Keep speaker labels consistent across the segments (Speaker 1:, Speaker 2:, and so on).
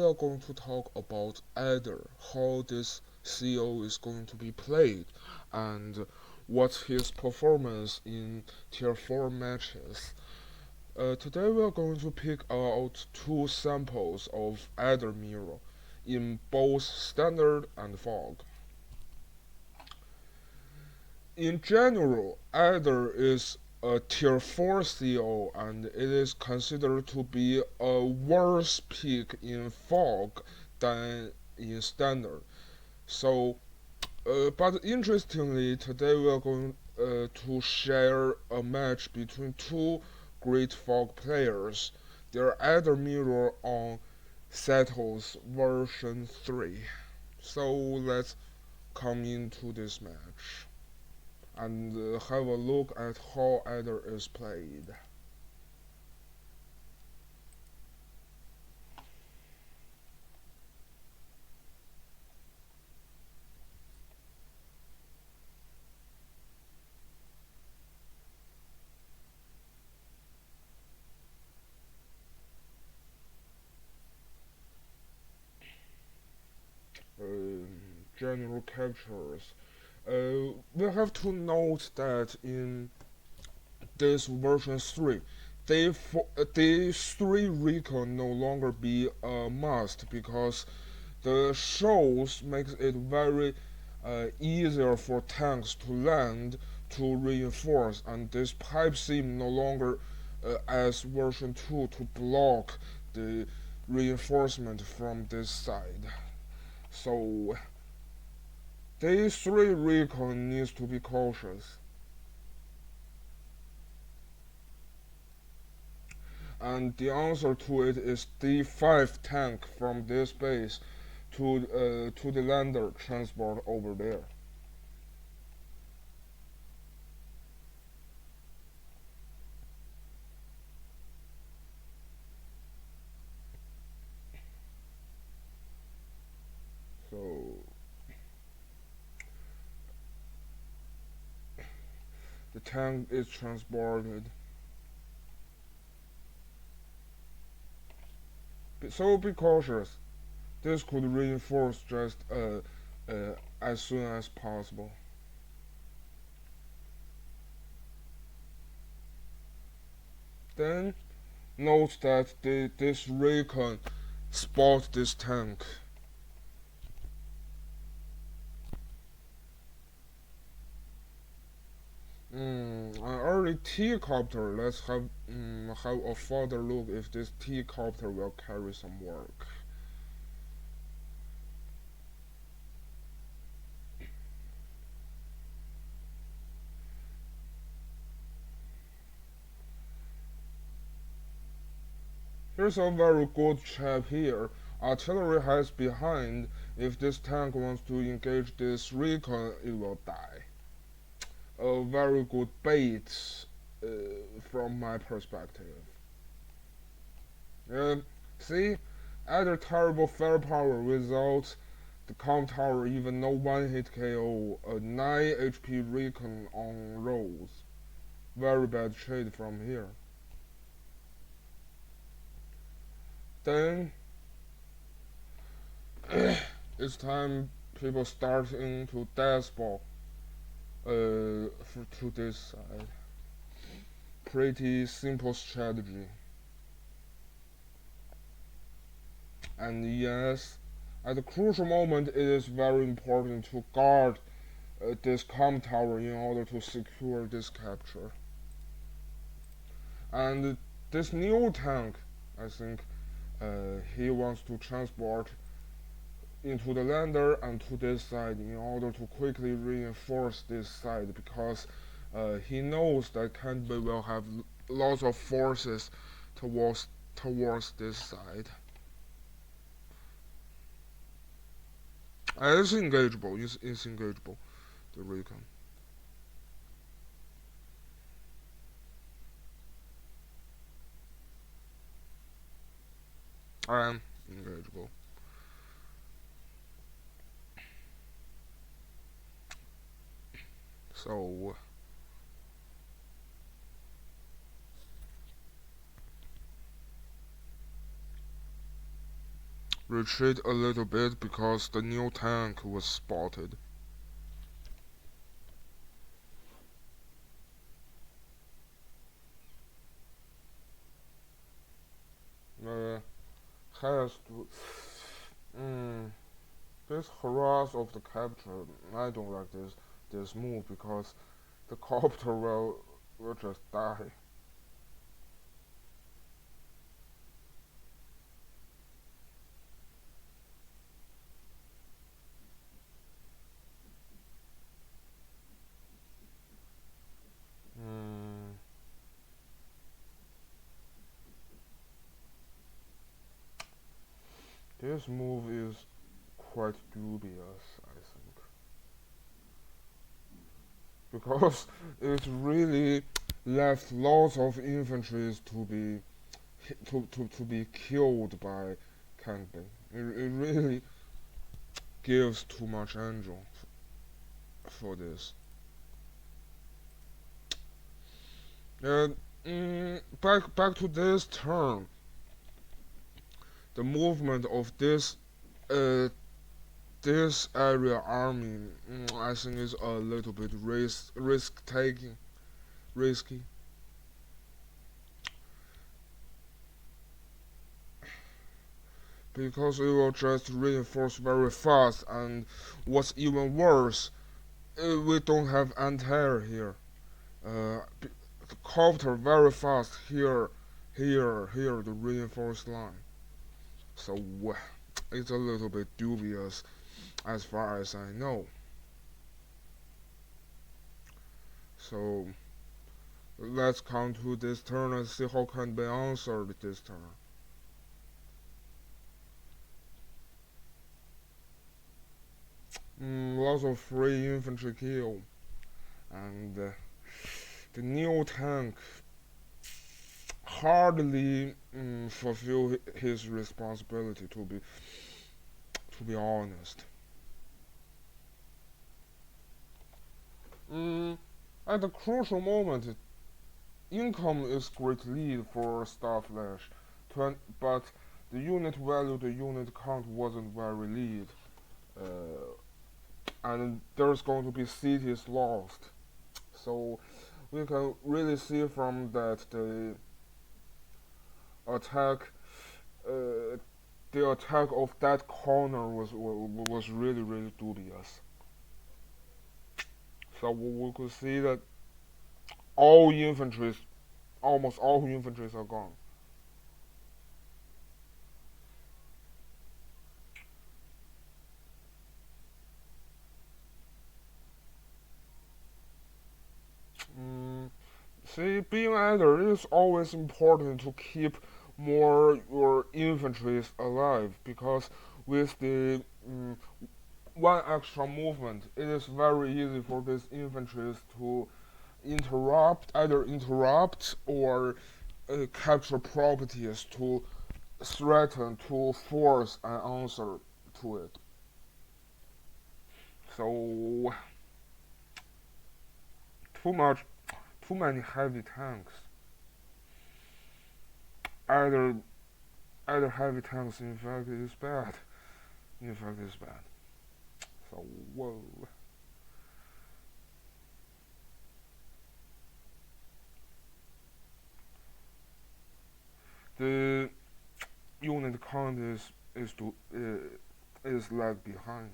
Speaker 1: are going to talk about Adder, how this CO is going to be played, and what's his performance in Tier 4 matches. Today we are going to pick out two samples of Adder Mirror in both Standard and Fog. In general, Adder is a Tier 4 CO and it is considered to be a worse pick in Fog than in Standard. But interestingly, today we are going to share a match between two great Fog players. Their Adder Mirror on Settles version 3. So let's come into this match and have a look at how Adder is played. General captures. We have to note that in this version 3, day 3 recon no longer be a must because the shows makes it very easier for tanks to land to reinforce, and this pipe seam no longer as version 2 to block the reinforcement from this side. So day 3 recon needs to be cautious. And the answer to it is D5 tank from this base to the lander transport over there. So the tank is transported. So be cautious. This could reinforce just as soon as possible. Then note that this recon spot this tank. An early T-copter. Let's have a further look if this T-copter will carry some work. Here's a very good trap here. Artillery has behind. If this tank wants to engage this recon, it will die. A very good bait from my perspective. See, add terrible firepower without the comp tower, even no one hit KO, a 9 HP recon on rolls. Very bad trade from here. Then it's time people starting to dashball to this side. Pretty simple strategy. And yes, at a crucial moment it is very important to guard this com tower in order to secure this capture. And this new tank, I think he wants to transport into the lander and to this side in order to quickly reinforce this side because he knows that Kantbei will have lots of forces towards this side. It's engageable. It's engageable. The recon. I am engageable. So retreat a little bit because the new tank was spotted. Uh, has to. Mm, this harass of the capture. I don't like this move because the copter will just die. Mm, this move is quite dubious, I think, because it really left lots of infantry to be killed by Kantbei. It really gives too much angel for this. And back to this turn, the movement of uh, this area army, I think is a little bit risk taking, risky, because it will just reinforce very fast. And what's even worse, we don't have anti-air here. The copter very fast here the reinforced line. So it's a little bit dubious as far as I know. So let's come to this turn and see how can be answered this turn. Lots of free infantry kill, and the new tank hardly fulfill his responsibility. To be honest, at a crucial moment, income is great lead for Starflash, but the unit value, the unit count wasn't very lead, and there's going to be cities lost. So we can really see from that attack, uh, the attack of that corner was really dubious. So we could see that all infantry, almost all infantry are gone. Mm, See, being either it is always important to keep more your infantry alive because with the one extra movement, it is very easy for these infantry to either interrupt or capture properties to threaten to force an answer to it. So too much, too many heavy tanks. Either either heavy tanks in fact is bad. In fact, is bad. So whoa. The unit count is lag behind.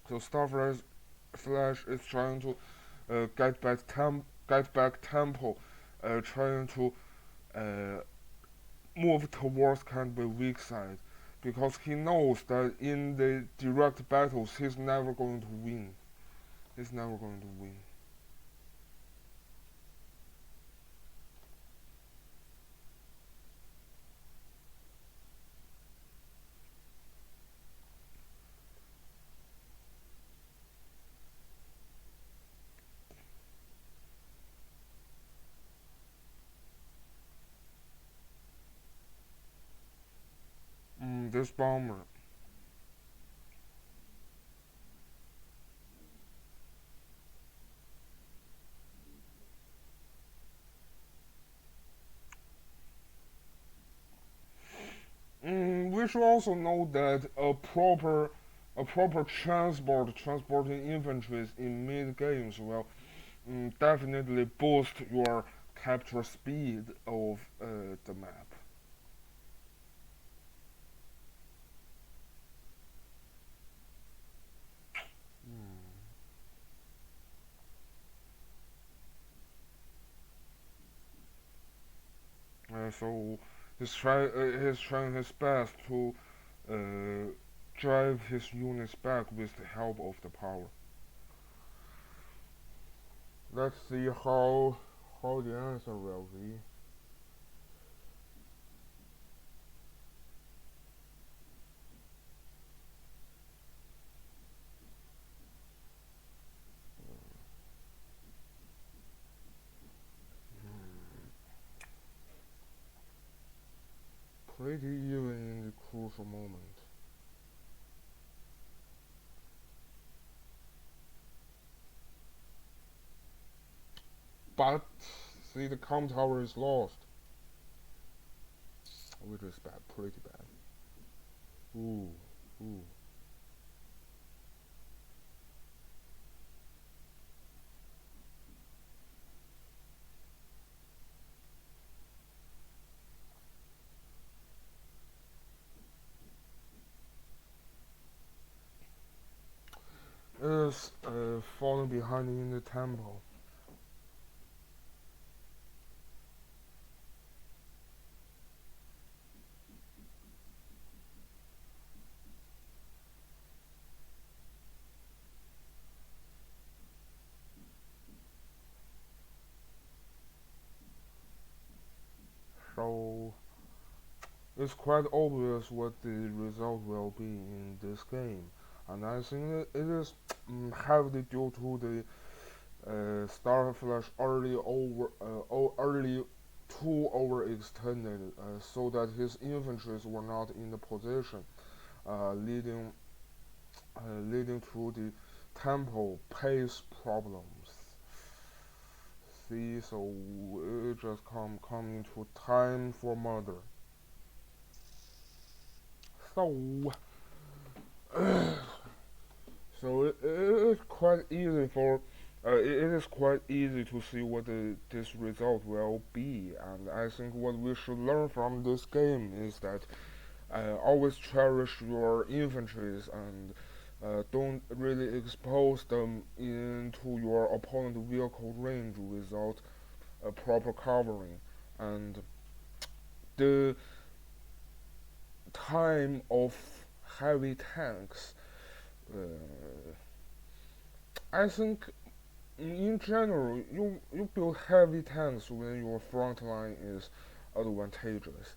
Speaker 1: So Starflash Flash is trying to get back tempo, trying to uh, move towards Kantbei weak side because he knows that in the direct battles he's never going to win. He's never going to win. This bomber. we should also know that a proper transporting infantries in mid games will definitely boost your capture speed of the map. So he's trying his best to uh, drive his units back with the help of the power. Let's see how the answer will be. Pretty even in the crucial moment. But see, the com tower is lost, which is bad, pretty bad. Ooh, ooh. Is falling behind in the tempo. So it's quite obvious what the result will be in this game, and I think it is heavily due to the Starflash early too overextended, so that his infantries were not in the position, uh, leading leading to the tempo pace problems. See, so it just coming to time for murder. So it is quite easy for it is quite easy to see what this result will be, and I think what we should learn from this game is that always cherish your infantries and don't really expose them into your opponent vehicle range without a proper covering. And the time of heavy tanks, uh, I think in general, you build heavy tanks when your front line is advantageous.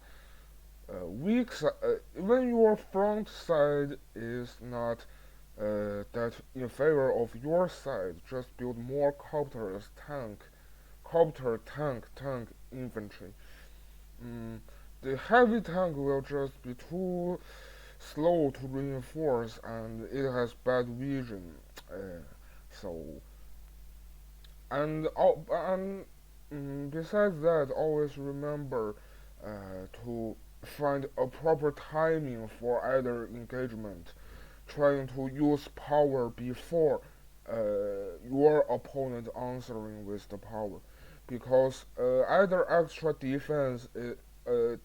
Speaker 1: When your front side is not that in favor of your side, just build more tank infantry. Mm, the heavy tank will just be too slow to reinforce, and it has bad vision. So and besides that, always remember to find a proper timing for either engagement, trying to use power before your opponent answering with the power, because either extra defense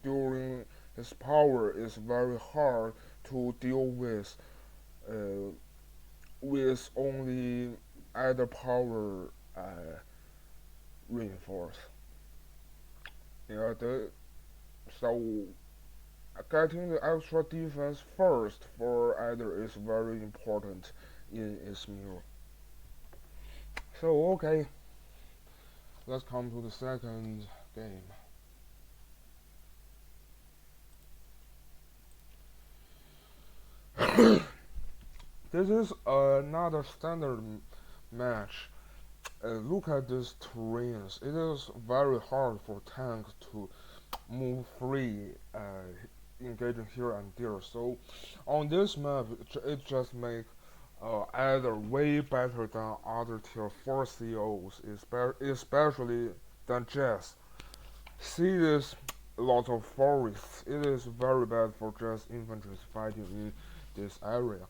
Speaker 1: during his power is very hard to deal uh, with only either power reinforce. Yeah, so getting the extra defense first for either is very important in its mirror. So okay, let's come to the second game. This is another standard match. Look at these terrains. It is very hard for tanks to move free, engaging here and there. So on this map, it just makes either way better than other tier 4 COs, especially than Jazz. See this lots of forests. It is very bad for just infantry fighting in this area.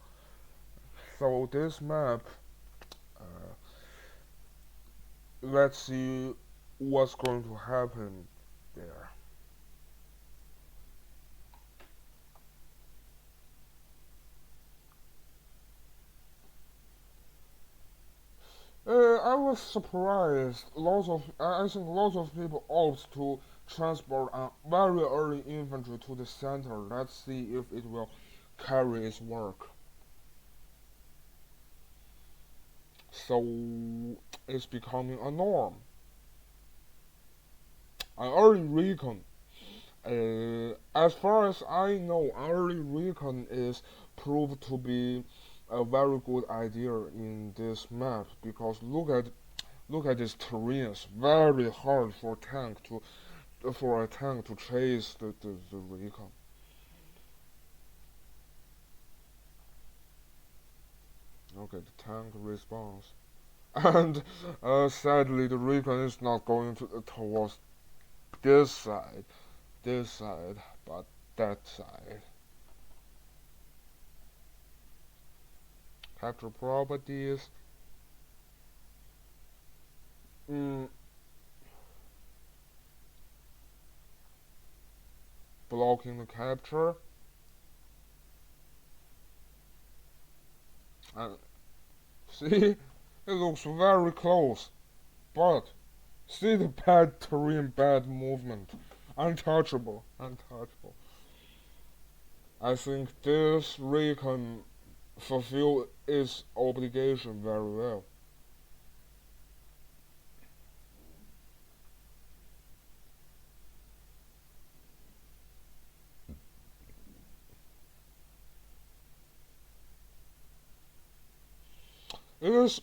Speaker 1: So this map, uh, let's see what's going to happen there. I was surprised. I think lots of people opt to transport a very early infantry to the center. Let's see if it will carry its work. So it's becoming a norm. An early recon. As far as I know, early recon is proved to be a very good idea in this map because look at this terrain. It's very hard for a tank to chase the recon. Okay, the tank responds. And sadly, the recon is not going towards this side, but that side. Capture properties. Mm, blocking the capture. And see, it looks very close, but see the bad terrain, bad movement. Untouchable, untouchable. I think this recon fulfill its obligation very well. It is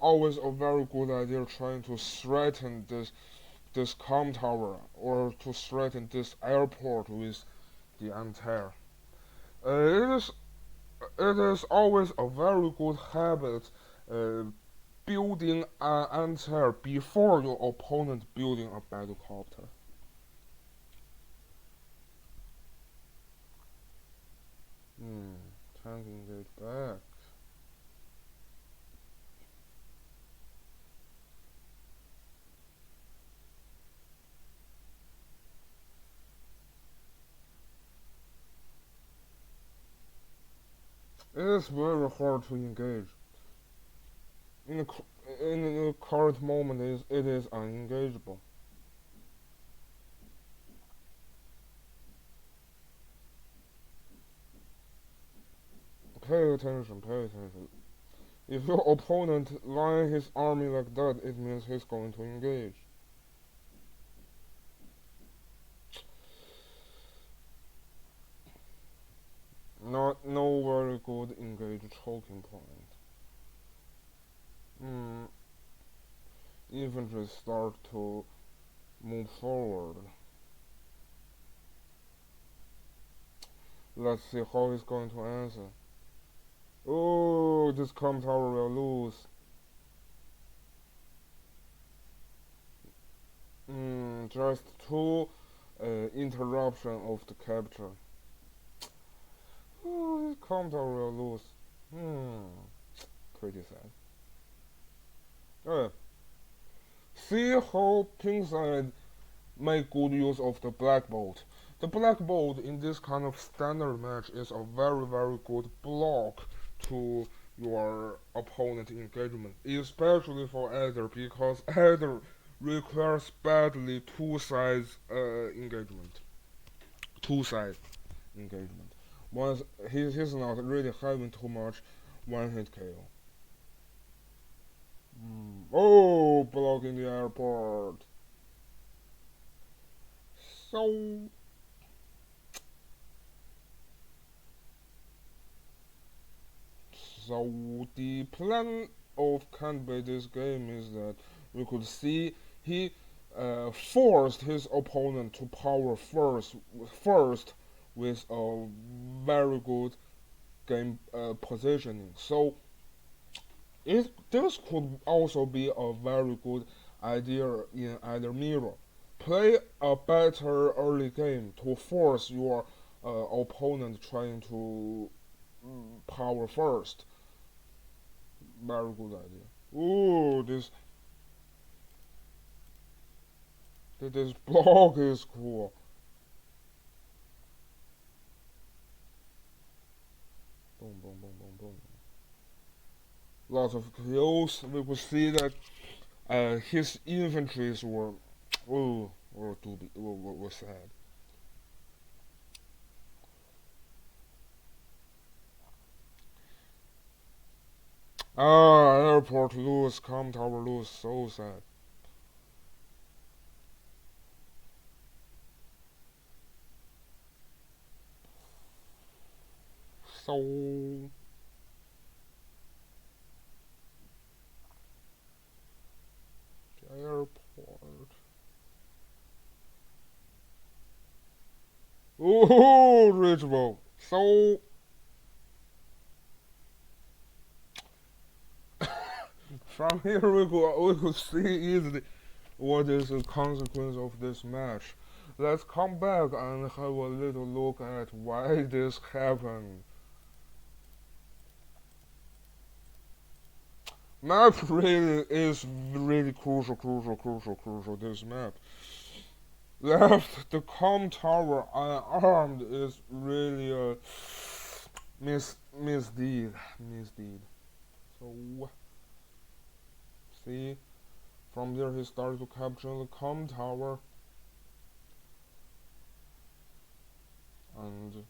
Speaker 1: always a very good idea trying to threaten this com tower or to threaten this airport with the anti-air. It is always a very good habit uh, building an anti-air before your opponent building a battlecopter. Hmm, tanking it back. It is very hard to engage. In the current moment, it is unengageable. Pay attention, pay attention. If your opponent line his army like that, it means he's going to engage. Not no very good engage choking point. Hmm, infantry start to move forward. Let's see how he's going to answer. Oh, this com tower will lose. Just two interruption of the capture. Oh, this com tower will lose. Pretty sad. See how pink side make good use of the black bolt. The black bolt in this kind of standard match is a very good block to your opponent engagement, especially for Adder because Adder requires badly two sides engagement. Once he's not really having too much one hit KO. Oh, blocking the airport. So So the plan of Kantbei this game is that we could see he forced his opponent to power first with a very good game positioning. So this could also be a very good idea in either mirror. play a better early game to force your opponent trying to power first. Very good idea. Ooh, this block is cool. Boom, boom, boom, boom, boom. Lots of kills. We could see that his infantries were, oh, were sad. Ah, airport lose, com tower lose, so sad. So airport. Oh, reachable. So from here we could see easily what is the consequence of this match. Let's come back and have a little look at why this happened. Map really is really crucial. This map. Left the com tower unarmed is really a misdeed. So see, from there he started to capture the com tower, and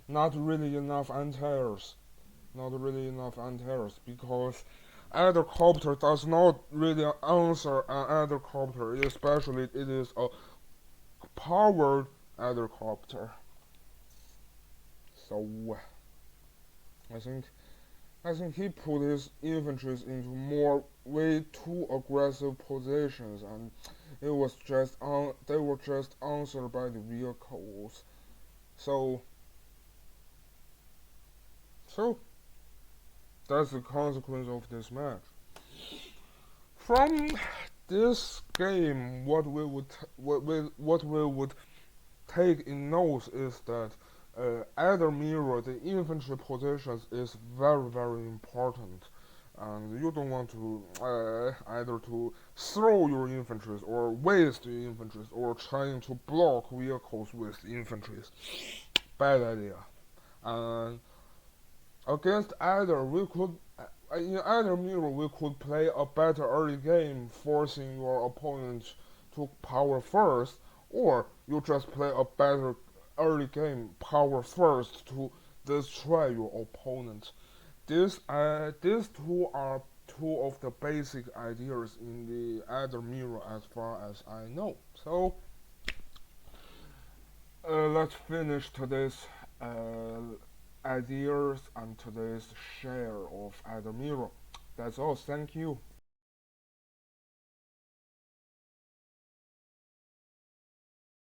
Speaker 1: not really enough anti-airs. Not really enough anti-airs because either copter does not really answer an other copter, especially it is a powered other copter. So I think I think he put his infantry into more way too aggressive positions, and they were just answered by the vehicles. So so that's the consequence of this match. From this game, what we would take in note is that either mirror the infantry positions is very important, and you don't want to either to throw your infantry or waste your infantry or trying to block vehicles with infantry. Bad idea. And against either we could in either mirror we could play a better early game, forcing your opponent to power first, or you just play a better early game, power first to destroy your opponent. These two are two of the basic ideas in the either mirror as far as I know. So let's finish today's ideas and today's share of either mirror. That's all. Thank you.